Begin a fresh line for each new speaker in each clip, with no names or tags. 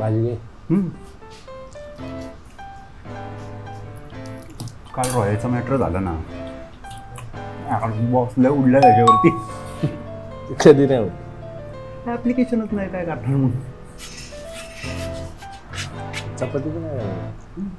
भाजी घे.
काल रॉयलचा मॅटर झाला ना, बॉक्स लय उडला त्याच्यावरती.
कधी नाही होत.
ऍप्लिकेशनच नाही काय करणार मग.
चपाती पण नाही.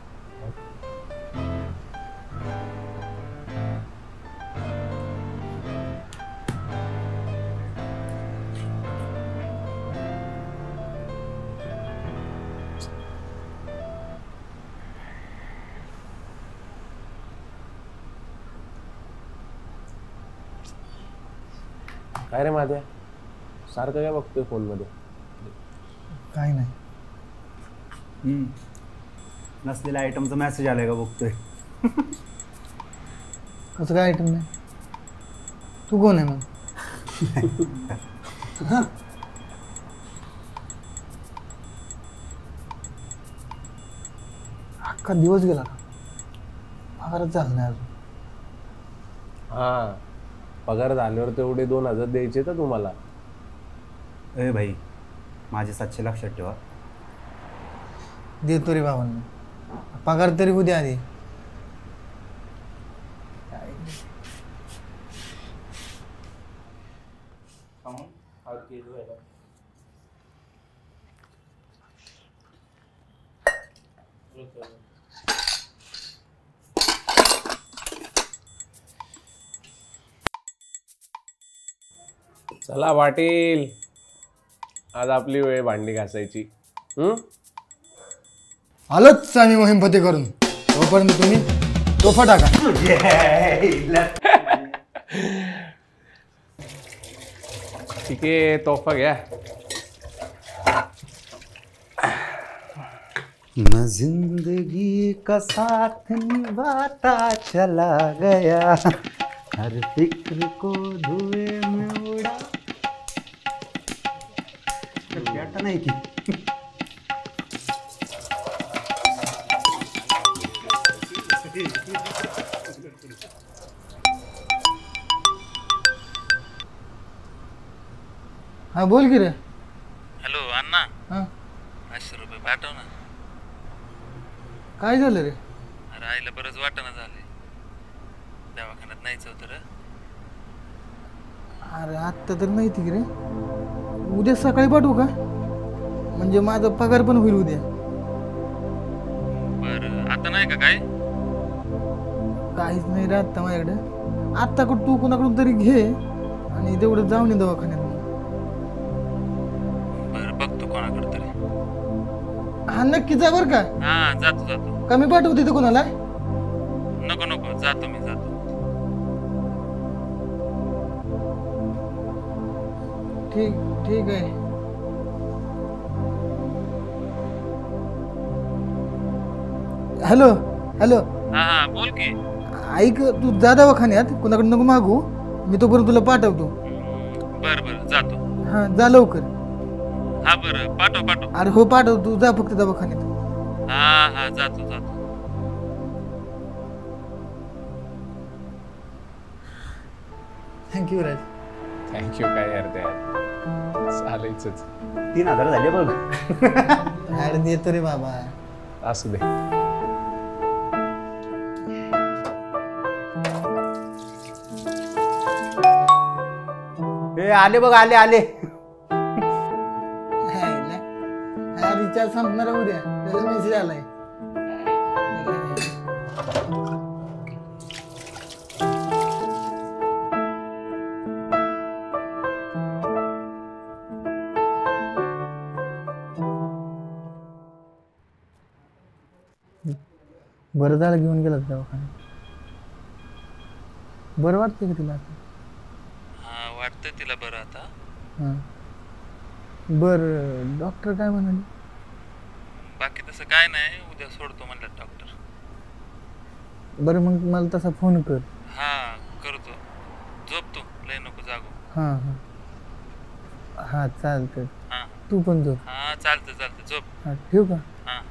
काय रे माझ्या सारखं काय बघतोय फोन मध्ये?
काय नाही.
नसलेल्या आयटमचा मेसेज आलाय का बघतोय.
कसं काय आयटम नाही? तू कोण आहे मग? अख्खा दिवस गेला का? पगारच झाला नाही अजून.
हा, पगार झाल्यावर तेवढे 2000 द्यायचे तर तुम्हाला.
ए भाई, माझे 700 लक्षात ठेवा.
देतो रे बाबांना, पगार तरी उद्या आधी.
चला पाटील, आज आपली वेळ भांडी घासायची.
आलोच आम्ही मोहीम फते करून. तोपर्यंत तुम्ही तोफा टाका.
ठीक आहे, तोफा घ्या.
न जिंदगी का साथ निभाता चला गया, हर फिक्र को धुएं में उड़ा. बेटा नाही की
हा बोल की रे.
हॅलो अण्णा,
हा
500 रुपये पाठव ना.
काय झालं रे?
अरे आईला बरंच वाटणं झाले, दवाखान्यात न्यायचं होतं रे.
अरे आत्ता तर नाही की रे. उद्या सकाळी पाठवू का? म्हणजे माझा पगार पण होईल उद्या.
बरं आता नाही का काय?
काहीच नाही रे आत्ता माझ्याकडे. आत्ता तू कोणाकडून तरी घे आणि तेवढं जाऊन ये दवाखान्यात.
बरं बघतो कोणाकडे तरी.
हा नक्की जा बरं का.
हा जातो जातो.
कमी पाठवू तिथे कोणाला?
नको नको, जातो मी जातो.
ठीक ठीक आहे. हॅलो हॅलो,
हा हा बोल की.
ऐक, तू जा दवाखान्यात, कोणाकडे नको मागू. मी तोपर्यंत तुला पाठवतो.
बरं बरं जातो.
हा जा लवकर.
हा बरं पाठव पाठव.
अरे हो पाठव, तू जा फक्त दवाखान्यात.
हा हा जातो जातो.
थँक्यू राज.
थँक्यू काय यार, त्या चालायचंच.
3000 झाले बघ.
ऍड देतो रे बाबा.
असू दे.
ए आले बघ, आले आले.
हा रिचार्ज संपणार आहे उद्या, त्याला मेसेज आलाय. बरं झालं घेऊन गेला दवाखान्यात. बरं वाटतंय का तिला आता?
हा वाटतंय तिला बरं आता.
हां बरं, डॉक्टर काय म्हणाले?
बाकी तसं काय नाही, उद्या सोडतो म्हणलं डॉक्टर.
बरं मग मला तसा फोन कर.
हा करतो. झोपतो, लय नको जागो.
हां हां हां चालतं.
हा
तू पण झोप.
हा चालतं चालतं, झोप.
हां ठेवू का?
हा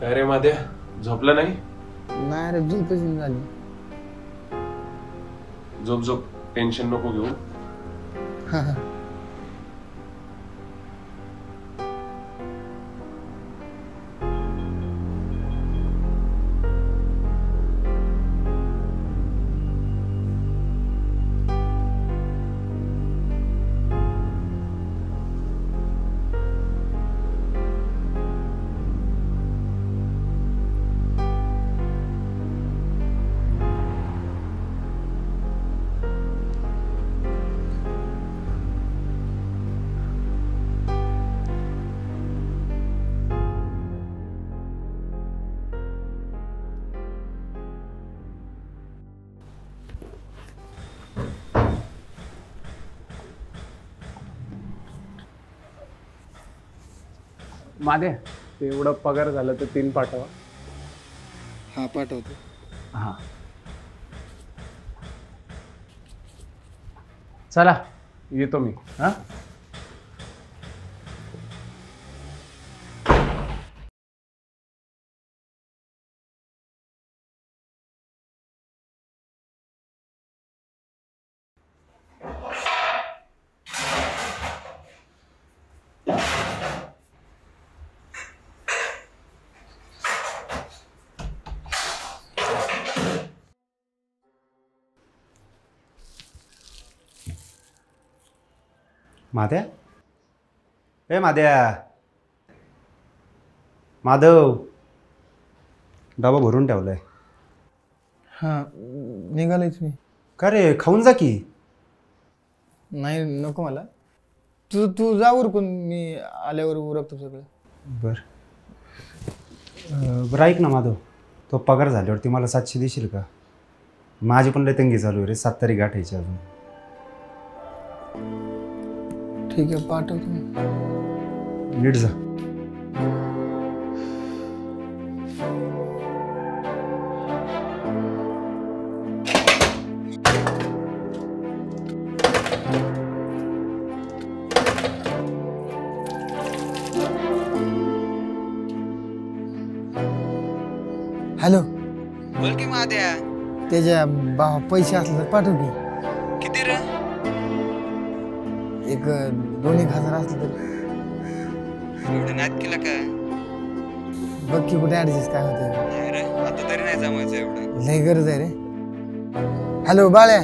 काय रे माध्या, झोपला नाही?
नाही रे, झोपच नाही झाली.
झोप झोप, टेन्शन नको घेऊ.
हा हा.
माध्या, ते एवढं पगार झालं तर 3 पाठवा.
हा पाठवतो.
हा चला, येतो मी. हा
माध्या, ए माध्या, माधव, डबा भरून ठेवलाय.
हा निघालोच मी.
का रे, खाऊन जा की.
नाही नको मला. तू तू जा उरकून, मी आल्यावर उरकतो सगळं.
बर. बरं ऐक ना माधव, तो पगार झाल्यावरती मला 700 देशील का? माझी पण लय तंगी चालू आहे रे, 7 तारीख गाठायची अजून.
ठीक आहे, पाठवतो.
नीट जा.
हॅलो,
बोल की माध्या.
त्याच्या पैसे असले तर पाठव की.
किती रे?
एक 2-1 हजार असले तर
एवढं नाद केला का?
बघ की कुठे ऍडजस्ट काय होतं.
नाही रे, आता तरी नाही जमायचं एवढं.
लय गरज आहे रे. हॅलो बाळ्या,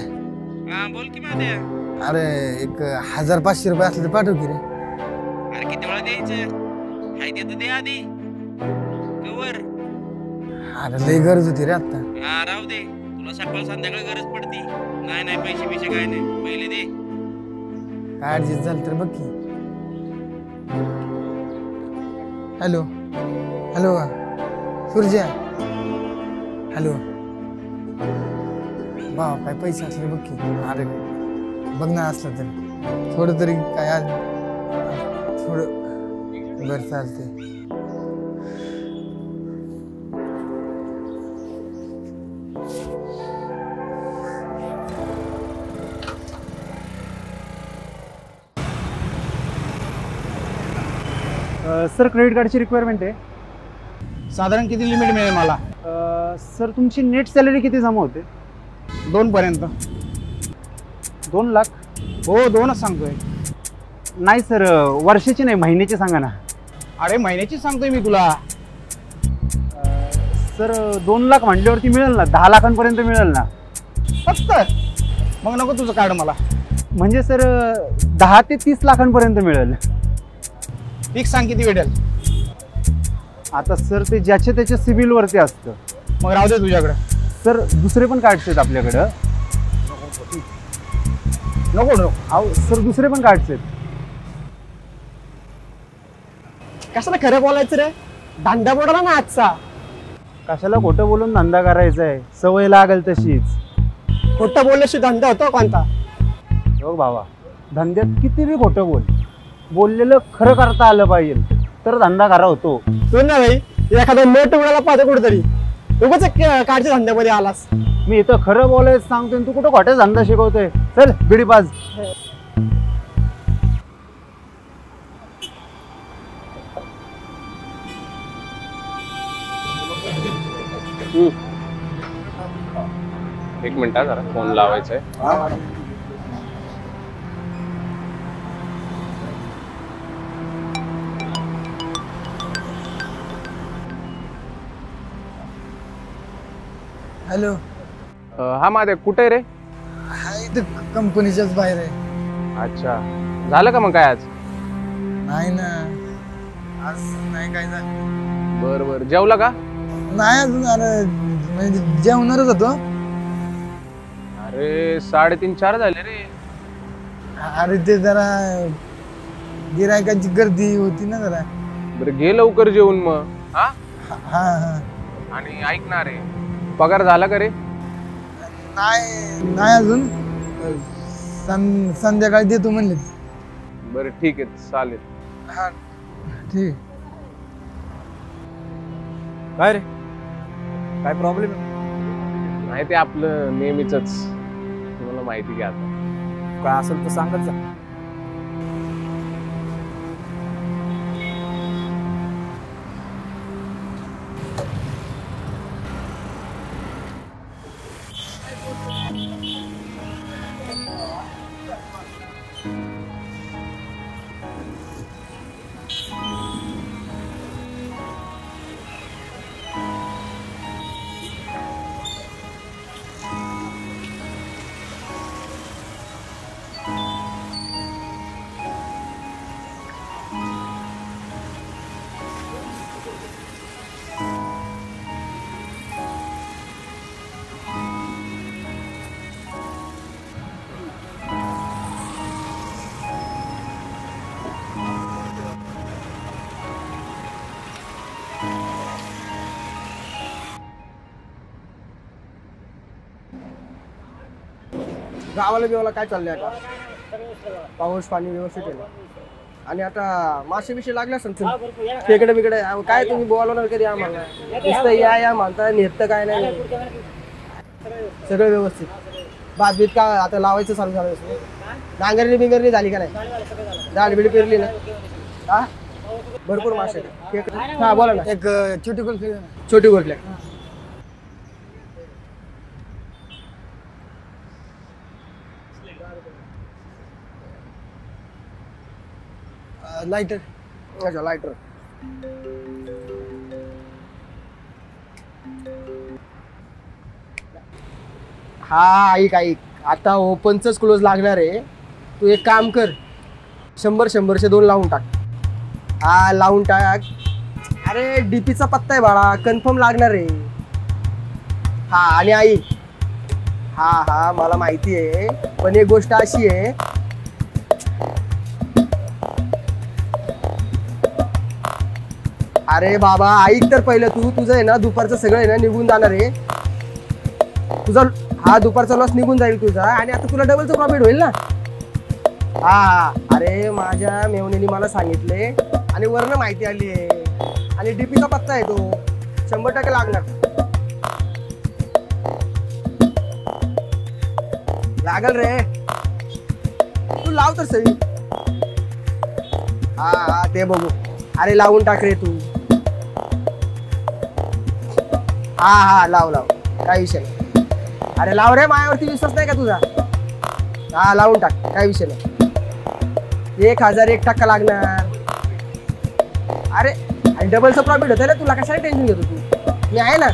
हा बोल की माध्या.
अरे एक 1500 रुपये असले तर पाठव की रे.
अरे किती वेळा द्यायचं? हाय ते तर दे आधी. कवर
अरे लय गरज होती रे आता.
हा राहू दे, तुला सकाळ संध्याकाळ गरज पडती. नाही नाही, पैसे बिशे काय नाही, पहिले दे.
काय ऍडजस्ट झालं तर बघ की. हॅलो हॅलो सूर्या, हॅलो भाव, काय पैसे असले बघ की. अरे बघ ना, असलं तर थोडं तरी काय आज थोडं. बरं चालते.
सर, क्रेडिट कार्डची रिक्वायरमेंट आहे.
साधारण किती लिमिट मिळेल मला?
सर, तुमची नेट सॅलरी किती जमा होते?
2 पर्यंत.
2 लाख?
हो, 2च सांगतोय.
नाही सर, वर्षाची नाही, महिन्याची सांगा ना.
अरे महिन्याची सांगतोय मी तुला.
सर 2 लाख म्हटल्यावरती मिळेल ना, 10 लाखांपर्यंत मिळेल ना
फक्त. मग नको तुझं कार्ड मला.
म्हणजे सर 10 ते 30 लाखांपर्यंत मिळेल.
फिक्स सांग किती भेटेल.
आता सर ते ज्याच्या त्याच्या सिबिलवरती असतं.
मग राहू दे तुझ्याकडे.
सर दुसरे पण कार्ड्स आहेत आपल्याकडं.
नको नको.
अहो सर, दुसरे पण कार्ड्स आहेत.
कशाला खरं बोलायचं रे? धंदा पडला ना आजचा.
कशाला खोटं बोलून धंदा करायचा आहे? सवय लागेल तशीच.
खोटं बोलल्याशिवाय धंदा होतो कोणता?
हो बाबा, धंद्यात किती बी खोटं बोल, बोललेलं खरं करता आलं पाहिजे, तर धंदा खरा होतो.
तू ना भाई, एखादा नोट उडाला पाहतो कुठेतरी, उगाच कार्डच्या धंद्यामध्ये आलास.
मी इथं खरं बोलायचं सांगतोय, तू कुठं खोट्या धंदा शिकवतोय? चल बिडी पाज.
एक मिनिट हा, जरा फोन लावायचा आहे.
हॅलो.
हा माझ्या कुठे रे?
हा इथं कंपनीच्याच बाहेर आहे.
अच्छा, झालं का मग काय आज?
नाही ना, आज नाही काय झालं.
बर बर, जेवला का?
नाही अजून. अरे म्हणजे जेवणारच होतो.
अरे 3:30-4 झाले रे.
अरे ते जरा गिरायकाची गर्दी होती ना जरा.
बरं घे लवकर जेवून मग. हा
हा हा.
आणि ऐक ना रे, पगार झाला का रे?
नाही नाही अजून. संध्याकाळी देतो म्हणले.
बरं ठीक आहे, चालेल.
हा ठीक.
काय रे, काय प्रॉब्लेम आहे?
नाही ते आपलं नेहमीच तुम्हाला माहिती घ्या आता.
काय असेल तर सांगत जा.
गावाला बिवाला काय चाललंय आता? पाऊस पाणी व्यवस्थित आहे ना? आणि आता मासे बिशे लागले असेल खेकडे बिकडे. काय तुम्ही बोलावणार कधी आम्हाला? नुसतं या म्हणता, नेत काय नाही. सगळं व्यवस्थित. भात बीत का आता लावायचं चालू झालं असेल? नांगरणी बिंगरणी झाली का नाही? झाडबीड पेरली ना? हा भरपूर मासे खेकडे. हा बोला ना.
एक छोटी कुल्फी.
छोटी गोटल्या.
लाइटर.
अच्छा लाइटर. हा ऐक, आता ओपनच क्लोज लागणार आहे. तू एक काम कर, 100-100चे 2 लावून टाक. हा लावून टाक. अरे डीपीचा पत्ता आहे बाळा, कन्फर्म लागणार आहे. हा आणि ऐक, हा मला माहिती आहे, पण एक गोष्ट अशी आहे, अरे बाबा ऐक तर पहिलं. तुझं आहे ना दुपारचं सगळं आहे ना निघून जाणार आहे. तुझा हा दुपारचा लॉस निघून जाईल तुझा, आणि आता तुला डबलचं प्रॉफिट होईल ना. हा अरे माझ्या मेवणीने मला सांगितले आणि वरनं माहिती आली आहे. आणि डीपीचा पत्ता आहे तो 100% लागणार. लागल रे, तू लाव तर सही. हा ते बघू. अरे लावून टाक रे तू. हा लाव काय विषय नाही. अरे लाव रे, माझ्यावरती विश्वास नाही का तुझा? हा लावून टाक, काय विषय नाही. 1001% लागणार. अरे आणि डबलचं प्रॉफिट होतं ना, तुला कशाला टेन्शन घेतो तू? मी आहे ना.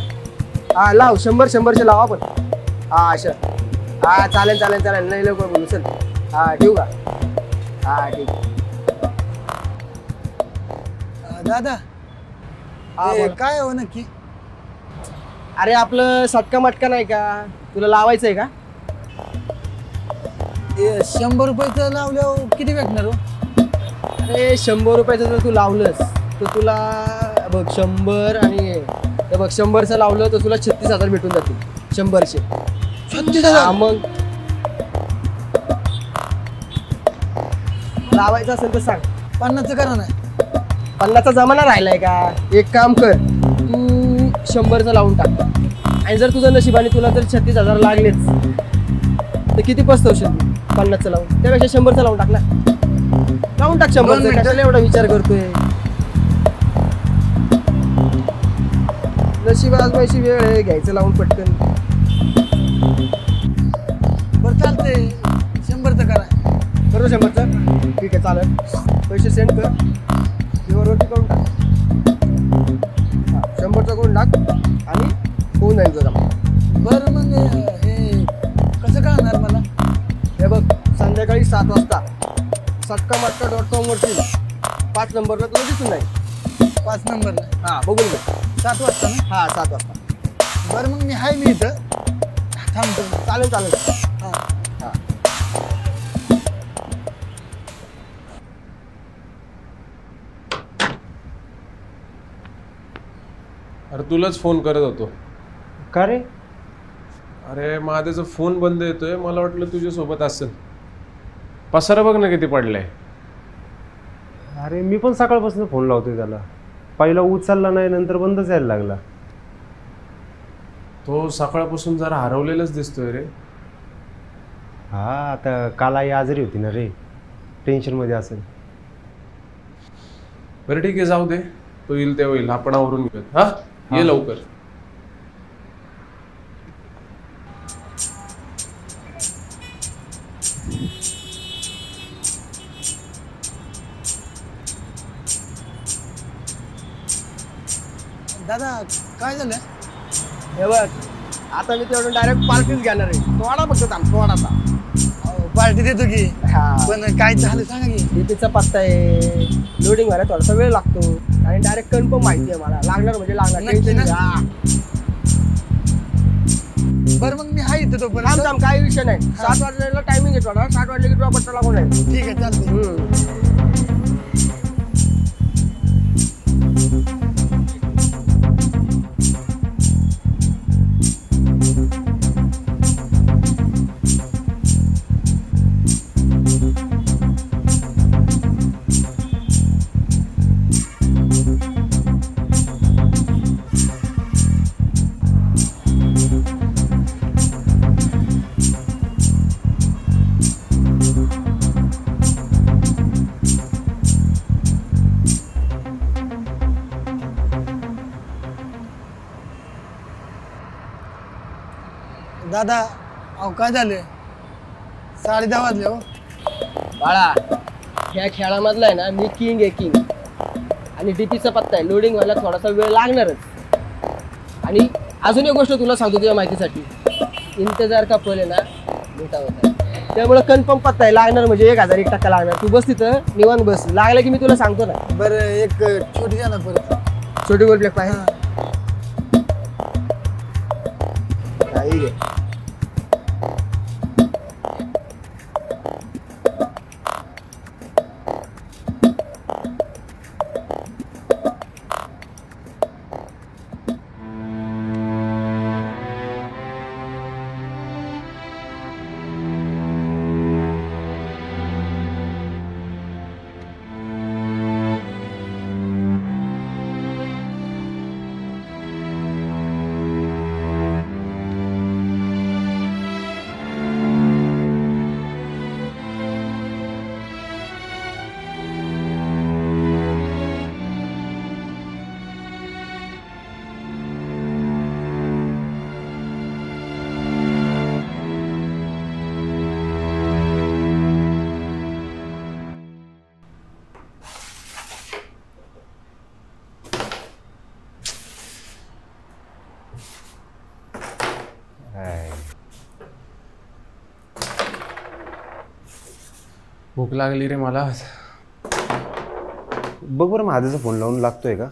हा लाव, 100-100चे लाव आपण. हा हा चालेल. नाही लवकर बोलू. चल हा ठेवू का? हा ठीक.
दादा
हा
काय हो नक्की?
अरे आपलं सटका मटका नाही का, तुला लावायचंय का?
100 रुपयाचं लावल्यावर किती भेटणार हो?
अरे 100 रुपयाचं जर तू लावलंस तर तुला बघ 100 आणि हे बघ 100चं लावलं तर तुला 36,000 भेटून जातील. 100चे
36,000.
मग लावायचं असेल तर सांग.
50चं करा ना.
50चा जमाना राहिलाय का? एक काम कर, तू 100चं लावून टाक. आणि जर तुझं नशिबाने तुला जर 36,000 लागलेच तर किती पस्तवशील तू 50चं लावून? त्यापेक्षा 100चं लावून टाक ना. लावून टाक 100चं. कशाला एवढा विचार करतोय? नशीब आजमायची वेळ आहे, घ्यायचं लावून पटकन.
बरं चालतंय, 100चं करा.
करू 100चं? ठीक आहे, चालेल. पैसे सेंड कर, वरती करून टाक. 100चं करून टाक आणि होऊन जाईल जरा.
बरं मग हे कसं कळणार मला?
हे बघ, संध्याकाळी 7 वाजता सटकामटका.com वरती 5 नंबरला तुला दिसून जाईल.
5 नंबरला?
हां, बघून घे.
7 वाजता ना?
हां, 7 वाजता.
बरं मग मी आहे, मी इथं थांबतो.
चालेल चालेल.
हां.
हां.
अरे तुलाच फोन करत होतो.
का रे?
अरे माझ्याचा फोन बंद येतोय, मला वाटलं तुझ्यासोबत असेल. पसारा बघ ना किती पडलाय.
अरे मी पण सकाळपासून फोन लावतोय त्याला, पहिला उचलला नाही, नंतर बंदच यायला लागला.
तो सकाळपासून जरा हरवलेलाच दिसतोय रे.
हा, आता काल आई आजारी होती ना रे, टेन्शनमध्ये असेल.
बरं ठीक आहे, जाऊ दे. तो येईल तेव्हा येईल, आपण आवरून घेऊयात. हा, ये लवकर.
दादा काय झालं?
हे बघ, आता मी तेवढं डायरेक्ट पार्टीच घेणार आहे. थोडा फक्त थांब, थोडासा.
पार्टी देतो की,
हा.
पण काय झालं सांगा की.
डीपीचा पत्ता आहे, लोडिंग व्हायला थोडासा वेळ लागतो आणि डायरेक्ट कन्फर्म माहिती आहे मला. लागणार म्हणजे लागणार.
नक्की ना?
हा.
बरं मग मी आहे इथं तो पण.
थांब थांब, काही विषय नाही. 7 वाजल्याला टायमिंग आहे थोडा. 7 वाजले की तुला पत्ता लागून जाईल.
ठीक आहे, चालतंय. दादा अहो काय झालं? 10:30 वाजले हो.
बाळा, ह्या खेळामधला आहे ना, मी किंग आहे, किंग. आणि डीपीचा पत्ता आहे, लोडिंग व्हायला थोडासा वेळ लागणारच. आणि अजून एक गोष्ट तुला सांगतो तुझ्या माहितीसाठी, इंतजार का फल आहे ना मोठा होता. त्यामुळे कन्फर्म पत्ता आहे, लागणार म्हणजे 1001% लागणार. तू बस तिथं निवांत बस, लागलं की मी तुला सांगतो ना.
बरं एक छोटी द्या ना परत.
छोटी गोल प्लेट पाहिजे. ठीक आहे.
भूक लागली रे मला.
बघ बरं, माझ्याचा फोन लावून लागतोय का?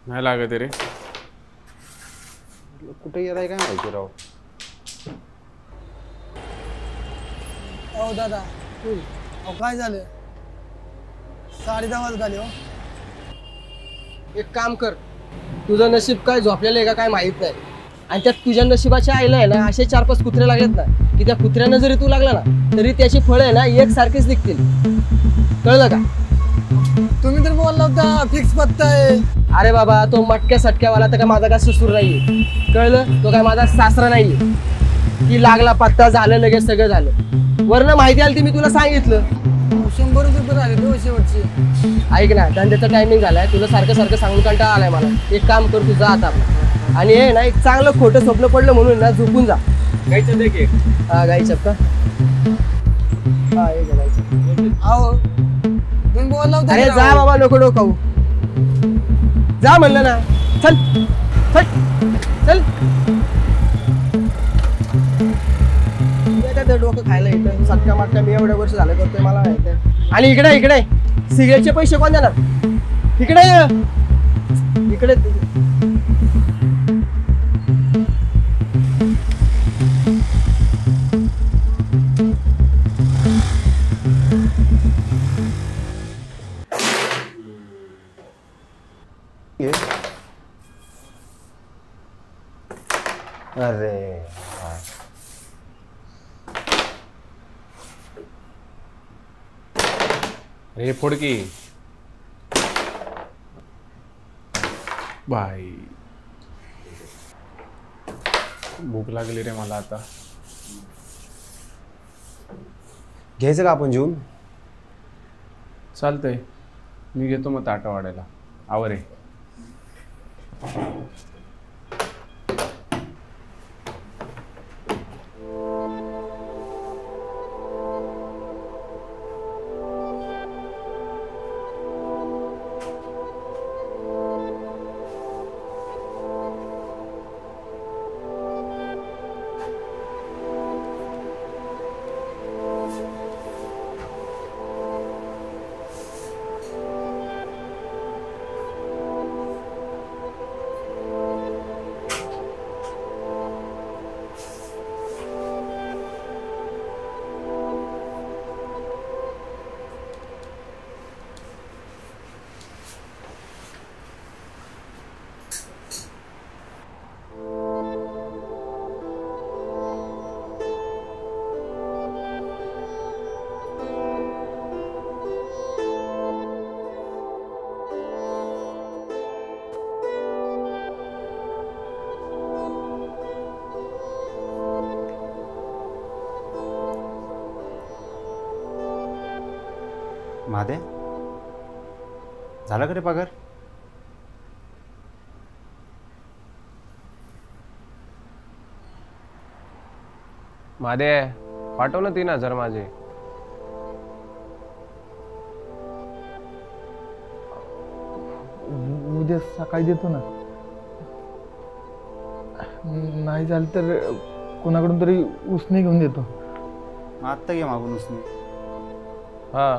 नाही लागत रे.
कुठे येत आहे काय माहिती राव.
अहो दादा अहो काय झालं? 10:30 वाजत आले हो.
एक काम कर, तुझं नशीब काय झोपलेलं आहे का काय माहित नाही. आणि त्यात तुझ्या नशिबाच्या आईला आहे ना असे 4-5 कुत्रे लागलेत ना, की त्या कुत्र्यानं जरी तू लागला ना तरी त्याची फळं आहे ना एकसारखीच निघतील. कळलं का?
तुम्ही तर बोलला होता फिक्स पत्ता आहे.
अरे बाबा तो मटक्या सटक्यावाला तर काय माझा काय सुसूर नाहीये, कळलं? तो काय माझा सासरा नाहीये की लागला पत्ता झालं लगेच सगळं झालं. वरनं माहिती आली ती मी तुला सांगितलं.
100 रुपये झाले तो शेवटचे.
ऐक ना, धंद्याचा टायमिंग झालाय, तुला सारखं सारखं सांगून कंटाळा आलाय मला. एक काम कर, तू जा आता आपला. आणि हे ना एक चांगलं खोटं स्वप्न पडलं म्हणून ना झोपून जा.
गायचं दे की.
हा गाईचं का? हा हे घे गाईचं.
अहो तुम्ही बोलला होता
अरे
की
जा
राव.
बाबा, नको डोकावू. जा म्हणलं ना. चल चल चल. काय डोकं खायला येतं, सटका मटका मी एवढ्या वर्ष झालं करतोय, मला माहिती आहे. आणि इकडे इकडे सिगरेटचे पैसे कोण देणार? इकडे इकडे.
अरे
अरे फोडकी बाई, भूक लागली रे मला आता.
घ्यायचं का आपण जेवून?
चालतंय, मी घेतो मग ताटं वाढायला. आवर रे.
महादे, झाला का रे पगार?
मादे, पाठव ना 3000 माझे.
उद्या सकाळी देतो ना. नाही झालं तर कोणाकडून तरी उसने घेऊन देतो.
आत्ता घे मागून उसने.
हा,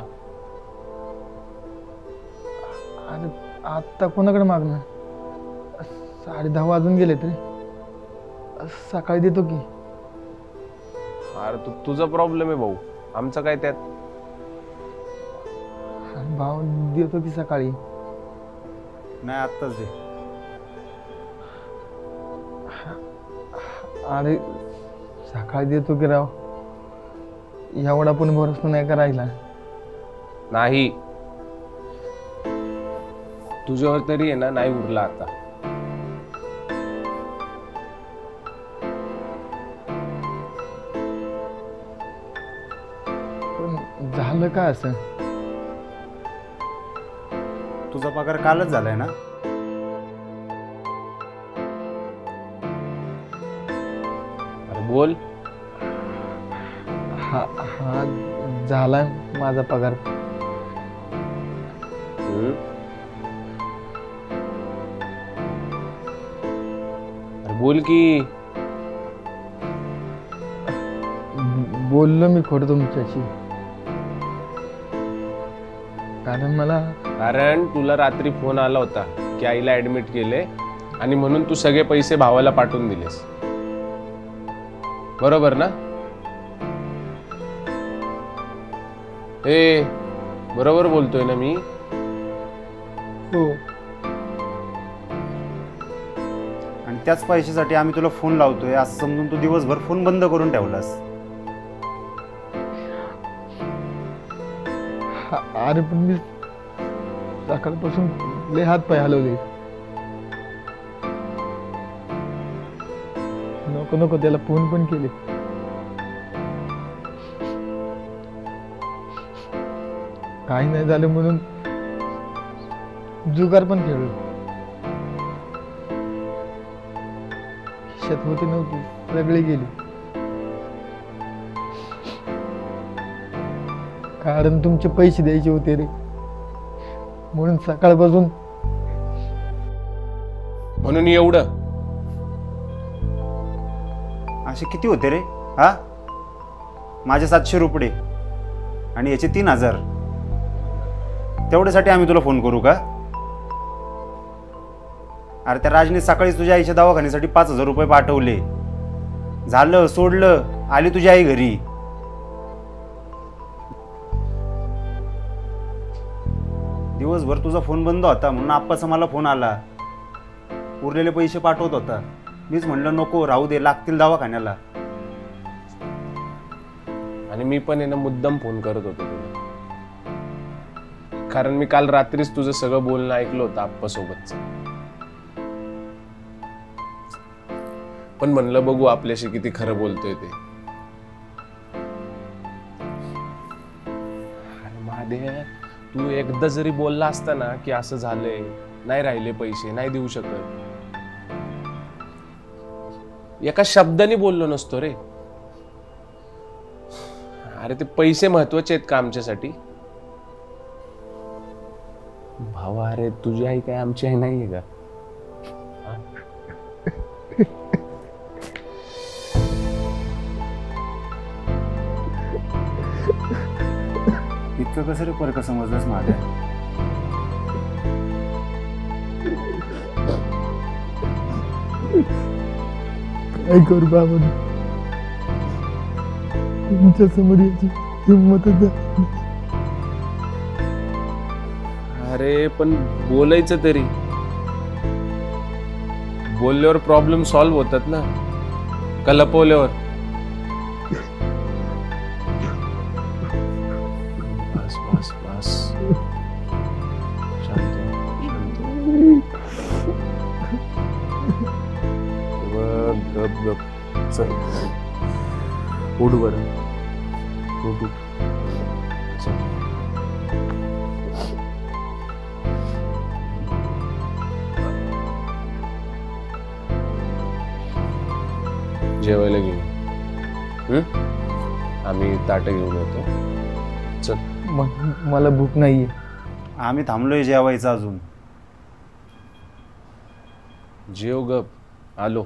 अरे आत्ता कोणाकडे मागणार? 10:30 वाजून गेले तरी सकाळी देतो की.
अरे तुझा प्रॉब्लेम आहे भाऊ, आमचं काय त्यात.
भाव देतो की सकाळी.
नाही आत्ताच दे.
अरे सकाळी देतो की राव, एवढा पण भरोसा नाही करायला.
नाही, तुझ्यावर तरी आहे ना, नाही उरला आता.
पण झालं काय असं?
तुझा पगार कालच झालाय ना?
अरे बोल.
हा हा झालाय माझा पगार.
अरे बोल की.
बोललो मी खोटं तुमच्याशी,
कारण तुला रात्री फोन आला होता की आईला ऍडमिट केले आणि म्हणून तू सगळे पैसे भावाला पाठवून दिलेस, बरोबर ना? ए, बरोबर बोलतोय ना मी?
हो.
आणि त्याच पैशासाठी आम्ही तुला फोन लावतोय असं समजून तू दिवसभर फोन बंद करून ठेवलास.
अरे पण मी सकाळपासून लय हात पाय हलवले. नको नको त्याला फोन पण केले. काही नाही झालं म्हणून जुगार पण खेळलो. खिशात होती नव्हती सगळी गेली. कारण तुमचे पैसे द्यायचे होते रे, म्हणून सकाळपासून.
म्हणून एवढं
असे किती होते रे? हा, माझे 700 रुपये आणि याचे 3000. तेवढ्यासाठी आम्ही तुला फोन करू का? अरे त्या राजने सकाळीच तुझ्या आईच्या दवाखान्यासाठी 5000 रुपये पाठवले. झालं, सोडलं, आली तुझी आई घरी. दिवसभर तुझा फोन बंद होता म्हणून आप्पाचा मला फोन आला. उरलेले पैसे पाठवत होता. मीच म्हणलं नको, राहू दे, लागतील दवाखान्याला.
आणि मी पण आहे ना मुद्दाम फोन करत होतो तुला, कारण मी काल रात्रीच तुझं सगळं बोलणं ऐकलं होतं आप्पासोबतच. पण म्हणलं बघू आपल्याशी किती खरं बोलतोय ते. अरे महादेव, तू एकदा जरी बोलला असता ना की असं झालंय, नाही राहिले पैसे, नाही देऊ शकत, एका शब्दाने बोललो नसतो रे. अरे ते पैसे महत्वाचे आहेत का आमच्यासाठी? भावा, अरे तुझी आई काय आमची आई नाहीये का?
इतकं कसं रे परक समजलंस माझ्या?
काय करू बाबा, तुमच्या समोर याची हिंमतच झाली.
अरे पण बोलायचं तरी. बोलल्यावर प्रॉब्लेम सॉल्व्ह होतात ना, का लपवल्यावर? बस बस बस, शांत शांत. गप गप, चल उठ बरं, उठ उठ, चल. जेवायला घेऊ. आम्ही ताटं घेऊन येतो. चल.
मला भूक नाहीये.
आम्ही थांबलोय जेवायचं अजून.
जेव गप, आलो.